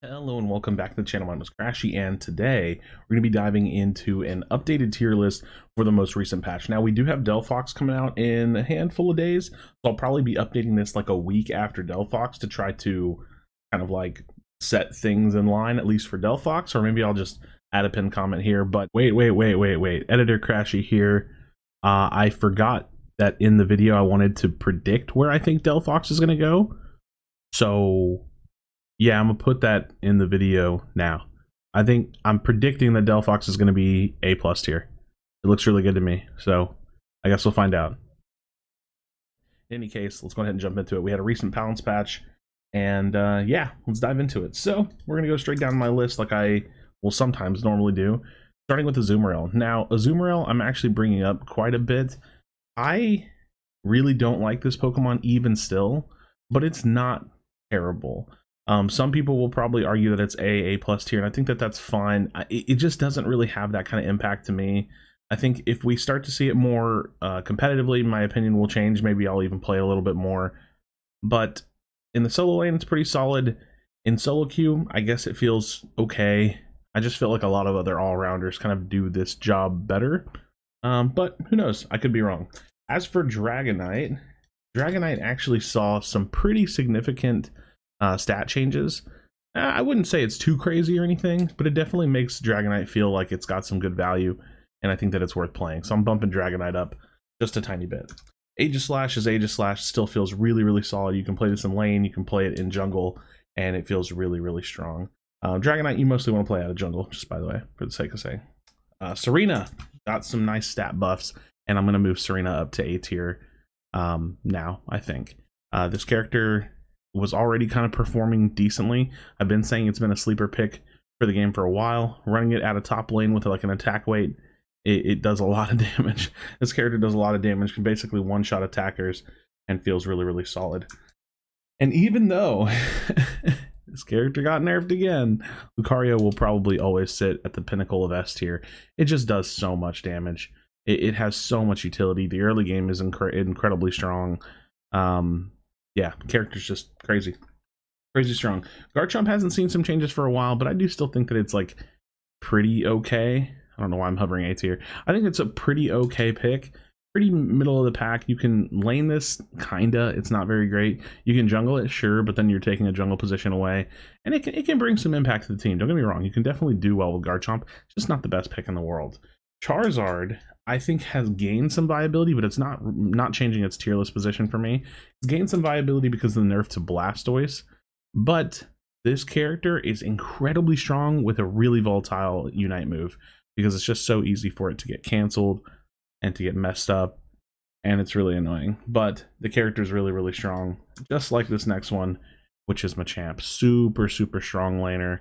Hello and welcome back to the channel. My name is Krashy, and today we're going to be diving into an updated tier list for the most recent patch. Now, we do have Delphox coming out in a handful of days, so I'll probably be updating this like a week after Delphox to try to kind of like set things in line, at least for Delphox, or maybe I'll just add a pinned comment here. But wait. Editor Krashy here. I forgot that in the video I wanted to predict where I think Delphox is going to go. So yeah, I'm gonna put that in the video now. I think I'm predicting that Delphox is gonna be A+ tier. It looks really good to me, so I guess we'll find out. In any case, let's go ahead and jump into it. We had a recent balance patch, and yeah, let's dive into it. So we're gonna go straight down my list like I will sometimes normally do, starting with Azumarill. Now, Azumarill, I'm actually bringing up quite a bit. I really don't like this Pokemon even still, but it's not terrible. Some people will probably argue that it's A+ tier, and I think that that's fine. It just doesn't really have that kind of impact to me. I think if we start to see it more competitively, my opinion will change. Maybe I'll even play a little bit more. But in the solo lane, it's pretty solid. In solo queue, I guess it feels okay. I just feel like a lot of other all-rounders kind of do this job better. But who knows? I could be wrong. As for Dragonite, Dragonite actually saw some pretty significant stat changes. I wouldn't say it's too crazy or anything, but it definitely makes Dragonite feel like it's got some good value, and I think that it's worth playing. So I'm bumping Dragonite up just a tiny bit. Aegislash is Aegislash, still feels really solid. You can play this in lane, you can play it in jungle, and it feels really strong. Dragonite you mostly want to play out of jungle, just by the way, for the sake of saying. Serena got some nice stat buffs, and I'm going to move Serena up to A tier now, I think. This character was already kind of performing decently. I've been saying it's been a sleeper pick for the game for a while. Running it at a top lane with like an attack weight, it does a lot of damage. This character does a lot of damage, can basically one-shot attackers, and feels really solid. And even though this character got nerfed again, Lucario will probably always sit at the pinnacle of S tier. It just does so much damage. It has so much utility. The early game is incredibly strong. Yeah, character's just crazy strong. Garchomp hasn't seen some changes for a while, but I do still think that it's like pretty okay. I don't know why I'm hovering A tier. I think it's a pretty okay pick. Pretty middle of the pack. You can lane this, kinda. It's not very great. You can jungle it, sure, but then you're taking a jungle position away. And it can bring some impact to the team. Don't get me wrong. You can definitely do well with Garchomp. It's just not the best pick in the world. Charizard, I think, has gained some viability, but it's not changing its tier list position for me. It's gained some viability because of the nerf to Blastoise, but this character is incredibly strong with a really volatile Unite move, because it's just so easy for it to get canceled and to get messed up, and it's really annoying. But the character is really strong, just like this next one, which is Machamp. Super strong laner.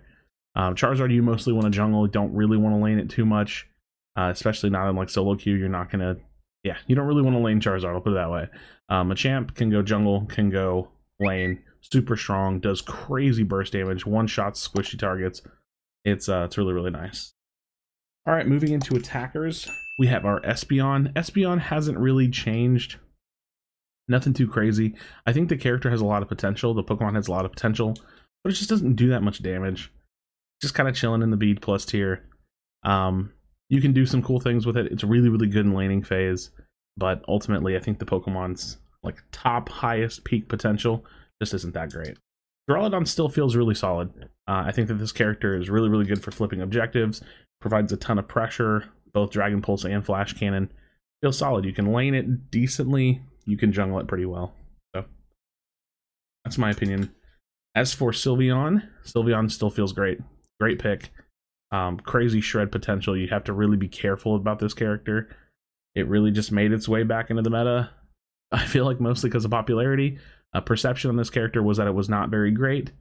Charizard, you mostly want to jungle. Don't really want to lane it too much. Especially not in like solo queue. You're not gonna, yeah, you don't really want to lane Charizard, I'll put it that way. Machamp can go jungle, can go lane, super strong, does crazy burst damage, one shot squishy targets. It's really nice. All right, moving into attackers, we have our Espeon. Espeon hasn't really changed, nothing too crazy. I think the character has a lot of potential. The Pokemon has a lot of potential, but it just doesn't do that much damage. Just kind of chilling in the B+ tier. You can do some cool things with it. It's really good in laning phase, but ultimately I think the Pokemon's like top highest peak potential just isn't that great. Duraludon still feels really solid. I think that this character is really good for flipping objectives, provides a ton of pressure, both Dragon Pulse and Flash Cannon. Feels solid. You can lane it decently, you can jungle it pretty well. So that's my opinion. As for Sylveon, Sylveon still feels great. Great pick. Crazy shred potential. You have to really be careful about this character. It really just made its way back into the meta. I feel like mostly because of popularity. Perception on this character was that it was not very great,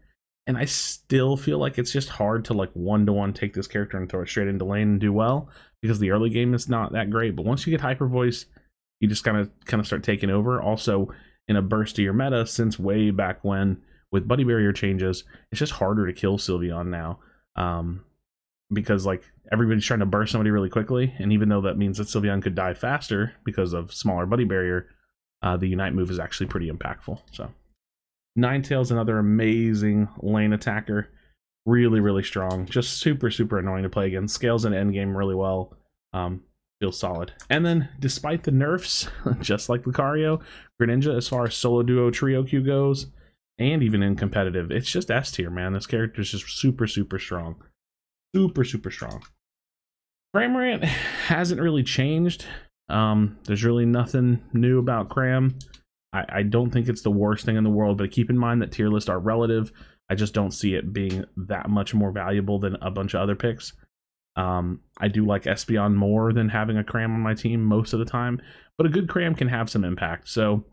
and I still feel like it's just hard to like one-to-one take this character and throw it straight into lane and do well, because the early game is not that great. But once you get Hyper Voice, you just kind of start taking over. Also, in a burst of your meta, since way back when with Buddy Barrier changes, it's just harder to kill Sylveon now. Because like everybody's trying to burst somebody really quickly, and even though that means that Sylveon could die faster because of smaller Buddy Barrier, the Unite move is actually pretty impactful. So Ninetales, another amazing lane attacker. Really, really strong. Just super, super annoying to play against. Scales in endgame really well. Feels solid. And then, despite the nerfs, just like Lucario, Greninja, as far as solo, duo, trio queue goes, and even in competitive, it's just S tier, man. This character is just super, super strong. Super, super strong. Cramorant hasn't really changed. There's really nothing new about Cram. I don't think it's the worst thing in the world, but keep in mind that tier lists are relative. I just don't see it being that much more valuable than a bunch of other picks. I do like Espeon more than having a Cram on my team most of the time, but a good Cram can have some impact. So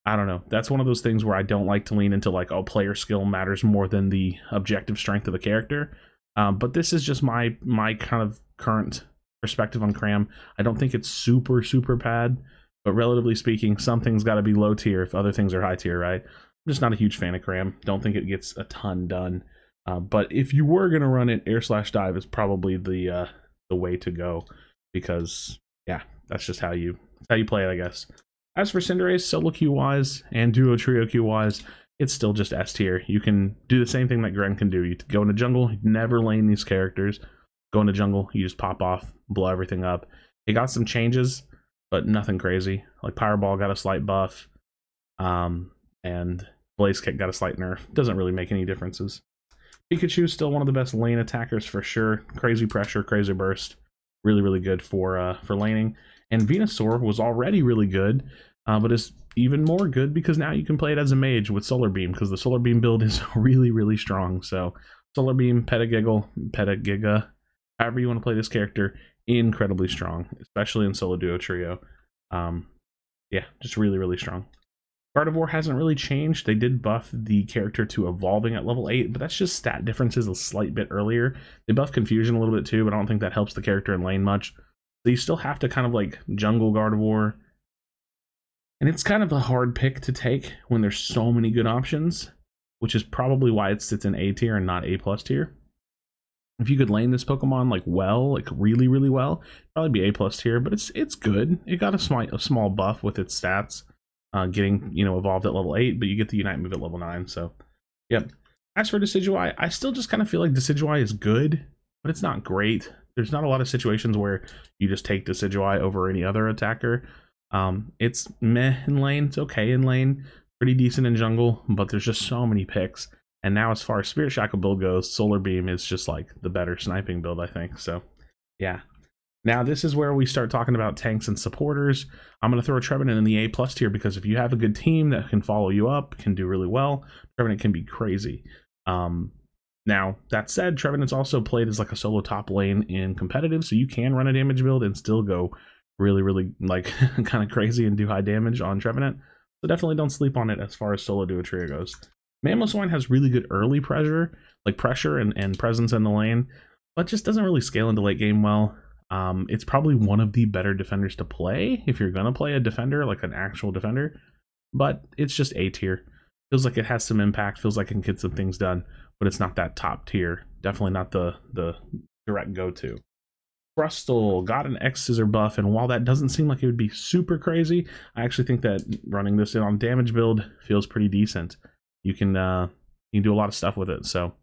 I don't know. That's one of those things where I don't like to lean into like, oh, player skill matters more than the objective strength of the character. But this is just my kind of current perspective on Cram. I don't think it's super, super bad, but relatively speaking, something's got to be low tier if other things are high tier, right? I'm just not a huge fan of Cram. Don't think it gets a ton done. But if you were going to run it, Air/Dive is probably the way to go, because yeah, that's just how you play it, I guess. As for Cinderace, solo queue wise and duo trio queue wise, it's still just S tier. You can do the same thing that Gren can do. You go into jungle, you never lane these characters. Go into jungle, you just pop off, blow everything up. It got some changes, but nothing crazy. Like Powerball got a slight buff, and Blaze Kick got a slight nerf. Doesn't really make any differences. Pikachu's still one of the best lane attackers for sure. Crazy pressure, crazy burst, really, really good for laning. And Venusaur was already really good, but is even more good because now you can play it as a mage with Solar Beam, because the Solar Beam build is really, really strong. So Solar Beam, Petagiga, however you want to play this character, incredibly strong, especially in solo, duo, trio. Yeah, just really, really strong. Gardevoir hasn't really changed. They did buff the character to evolving at level 8, but that's just stat differences a slight bit earlier. They buffed Confusion a little bit too, but I don't think that helps the character in lane much. So you still have to kind of like jungle Gardevoir. And it's kind of a hard pick to take when there's so many good options, which is probably why it sits in A tier and not A+ tier. If you could lane this Pokemon like well, like really, really well, it'd probably be A+ tier, but it's good. It got a small buff with its stats, getting, you know, evolved at level 8, but you get the Unite move at level 9, so yep. As for Decidueye, I still just kind of feel like Decidueye is good, but it's not great. There's not a lot of situations where you just take Decidueye over any other attacker. It's meh in lane, it's okay in lane, pretty decent in jungle, but there's just so many picks. And now as far as Spirit Shackle build goes, Solar Beam is just like the better sniping build, I think. So yeah. Now this is where we start talking about tanks and supporters. I'm going to throw Trevenant in the A+ tier because if you have a good team that can follow you up, can do really well, Trevenant can be crazy. Now, that said, Trevenant's also played as like a solo top lane in competitive, so you can run a damage build and still go really, really like kind of crazy and do high damage on Trevenant. So definitely don't sleep on it as far as solo duo trio goes. Mamoswine has really good early pressure, like pressure and presence in the lane, but just doesn't really scale into late game well. It's probably one of the better defenders to play if you're going to play a defender, like an actual defender, but it's just A tier. Feels like it has some impact, feels like it can get some things done, but it's not that top tier. Definitely not the direct go-to. Crustle got an X-Scissor buff, and while that doesn't seem like it would be super crazy, I actually think that running this in on damage build feels pretty decent. You can do a lot of stuff with it, so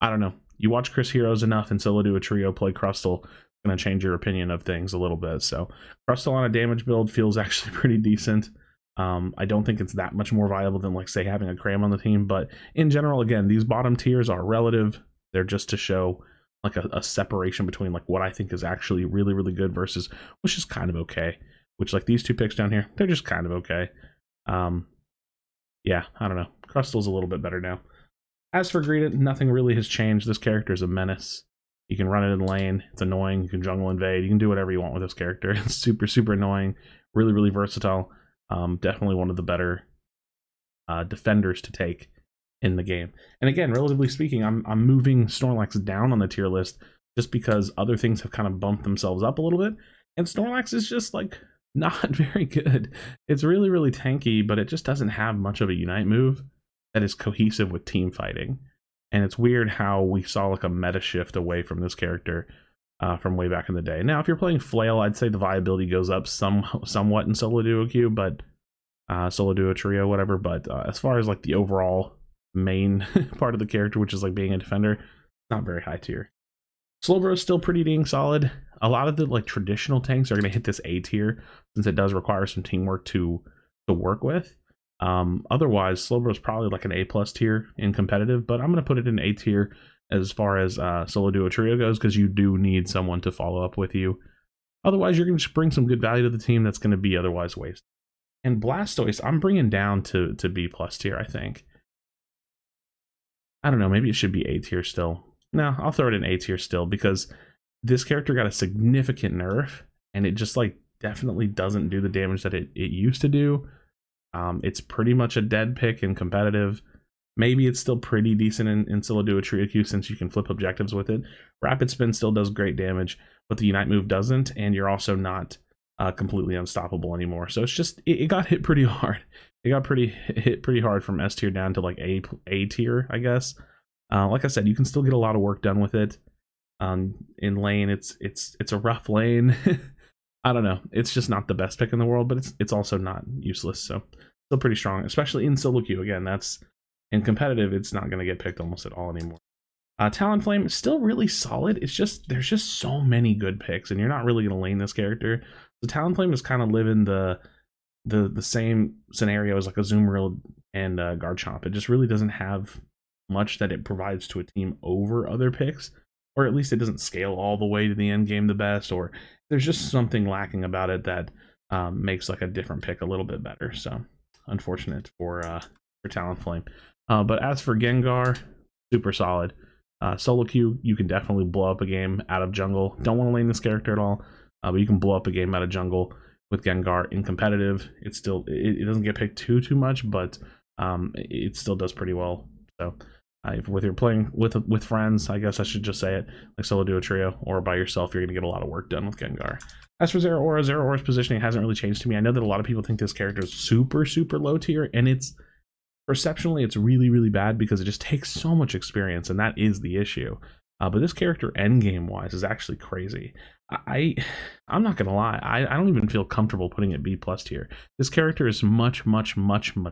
I don't know. You watch Chris Heroes enough and solo do a trio play Crustle, it's going to change your opinion of things a little bit. So Crustle on a damage build feels actually pretty decent. I don't think it's that much more viable than, like, say, having a Cram on the team, but in general, again, these bottom tiers are relative. They're just to show like a separation between like what I think is actually really, really good versus which is kind of okay, which like these two picks down here, they're just kind of okay. Yeah, I don't know. Crustle's a little bit better now. As for Greedent, nothing really has changed. This character is a menace. You can run it in lane. It's annoying. You can jungle invade. You can do whatever you want with this character. It's super, super annoying. Really, really versatile. Definitely one of the better defenders to take in the game. And again, relatively speaking, I'm moving Snorlax down on the tier list just because other things have kind of bumped themselves up a little bit. And Snorlax is just like not very good. It's really, really tanky, but it just doesn't have much of a Unite move that is cohesive with team fighting. And it's weird how we saw like a meta shift away from this character from way back in the day. Now, if you're playing Flail, I'd say the viability goes up somewhat in solo duo queue, but solo duo trio, whatever. But as far as like the overall main part of the character, which is like being a defender. Not very high tier. Slowbro is still pretty dang solid. A lot of the like traditional tanks are going to hit this A tier since it does require some teamwork to work with. Otherwise, Slowbro is probably like an A+ tier in competitive, but I'm going to put it in A tier as far as solo duo trio goes, because you do need someone to follow up with you. Otherwise, you're going to just bring some good value to the team that's going to be otherwise wasted. And Blastoise, I'm bringing down to B+ tier, I think. I don't know, maybe it should be A tier still. No, I'll throw it in A tier still, because this character got a significant nerf, and it just like definitely doesn't do the damage that it used to do. It's pretty much a dead pick in competitive. Maybe it's still pretty decent in solo duo trio queue since you can flip objectives with it. Rapid Spin still does great damage, but the Unite move doesn't, and you're also not completely unstoppable anymore. So it's just, it got hit pretty hard. It got hit pretty hard from S tier down to like A tier, I guess. Like I said, you can still get a lot of work done with it. In lane, it's a rough lane. I don't know. It's just not the best pick in the world, but it's also not useless. So still pretty strong, especially in solo queue. Again, that's in competitive. It's not going to get picked almost at all anymore. Talonflame is still really solid. It's just there's just so many good picks, and you're not really going to lane this character. The Talonflame is kind of living the same scenario as like a Azumarill and Garchomp. It just really doesn't have much that it provides to a team over other picks, or at least it doesn't scale all the way to the end game the best, or there's just something lacking about it that makes like a different pick a little bit better. So unfortunate for Talonflame. But as for Gengar, super solid. Solo queue, you can definitely blow up a game out of jungle. Don't want to lane this character at all, but you can blow up a game out of jungle with Gengar. In competitive, it's still it doesn't get picked too much, but it still does pretty well. So if you're playing with friends, I guess I should just say it, like solo duo trio or by yourself, you're going to get a lot of work done with Gengar. As for Zeraora's positioning hasn't really changed to me. I know that a lot of people think this character is super low tier, and it's perceptionally it's really bad because it just takes so much experience, and that is the issue. But this character endgame wise is actually crazy. I'm not gonna lie, I don't even feel comfortable putting it B+ tier. This character is much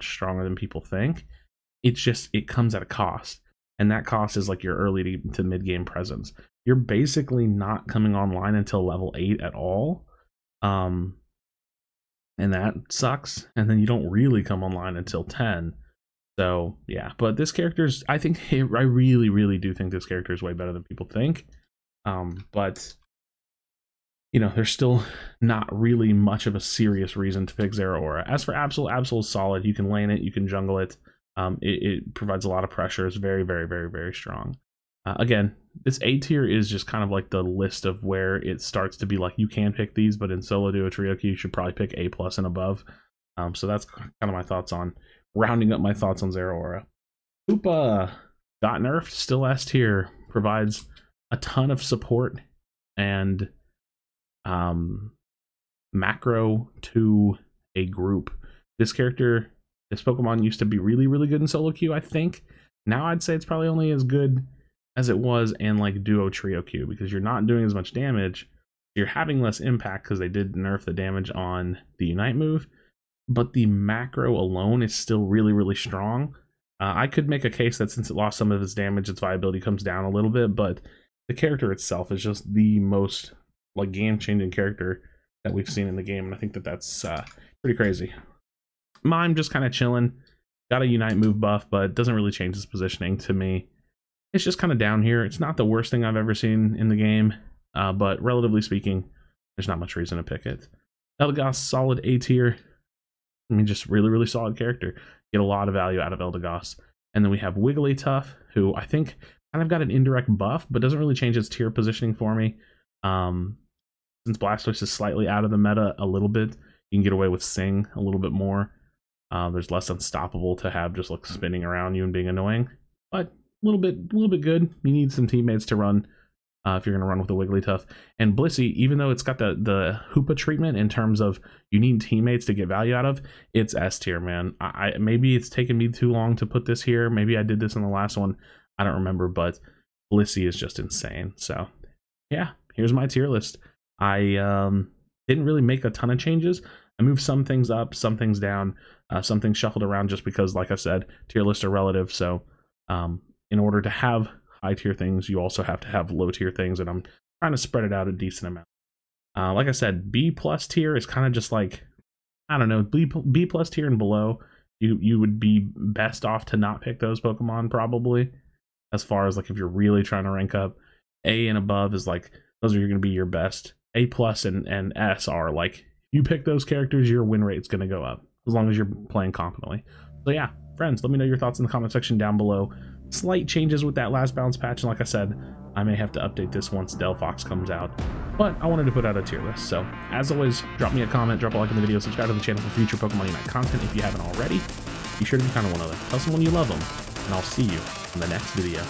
stronger than people think. It's just it comes at a cost, and that cost is like your early to mid game presence. You're basically not coming online until level 8 at all, and that sucks. And then you don't really come online until 10. So yeah, but this character's, I really do think this character is way better than people think. But you know, there's still not really much of a serious reason to pick Zeraora. As for Absol is solid. You can lane it, you can jungle it. It provides a lot of pressure. It's very strong. Again, this A tier is just kind of like the list of where it starts to be like you can pick these, but in solo duo trio queue, you should probably pick A+ and above. So that's kind of my thoughts on rounding up my thoughts on Zeraora. Koopa got nerfed, still S tier, provides a ton of support and macro to a group. This character, this Pokemon used to be really good in solo queue, I think. Now I'd say it's probably only as good as it was in like duo trio queue, because you're not doing as much damage. You're having less impact because they did nerf the damage on the Unite move, but the macro alone is still really strong. I could make a case that since it lost some of its damage, its viability comes down a little bit, but the character itself is just the most like game-changing character that we've seen in the game, and I think that that's pretty crazy. Mime just kind of chilling, got a Unite move buff, but doesn't really change its positioning to me. It's just kind of down here. It's not the worst thing I've ever seen in the game, but relatively speaking, there's not much reason to pick it. Eldegoss, solid A tier. I mean, just really solid character. Get a lot of value out of Eldegoss. And then we have Wigglytuff, who I think kind of got an indirect buff, but doesn't really change its tier positioning for me. Since Blastoise is slightly out of the meta a little bit, you can get away with Sing a little bit more. There's less unstoppable to have just like spinning around you and being annoying, but a little bit good. You need some teammates to run if you're going to run with a Wigglytuff. And Blissey, even though it's got the Hoopa treatment in terms of you need teammates to get value out of, it's S tier, man. Maybe it's taken me too long to put this here. Maybe I did this in the last one. I don't remember, but Blissey is just insane. So yeah, here's my tier list. I didn't really make a ton of changes. I moved some things up, some things down, some things shuffled around just because, like I said, tier lists are relative. So In order to have high tier things, you also have to have low tier things, and I'm trying to spread it out a decent amount. Like I said, B plus tier is kind of just like, I don't know, B plus tier and below, you would be best off to not pick those Pokemon probably, as far as like if you're really trying to rank up. A and above is like, those are going to be your best. A plus and S are like, you pick those characters, your win rate's going to go up as long as you're playing competently. So yeah, friends, let me know your thoughts in the comment section down below. Slight changes with that last balance patch, and like I said, I may have to update this once Delphox comes out, but I wanted to put out a tier list. So as always, drop me a comment, drop a like in the video, subscribe to the channel for future Pokemon Unite content if you haven't already. Be sure to be kind of one another, tell someone you love them, and I'll see you in the next video.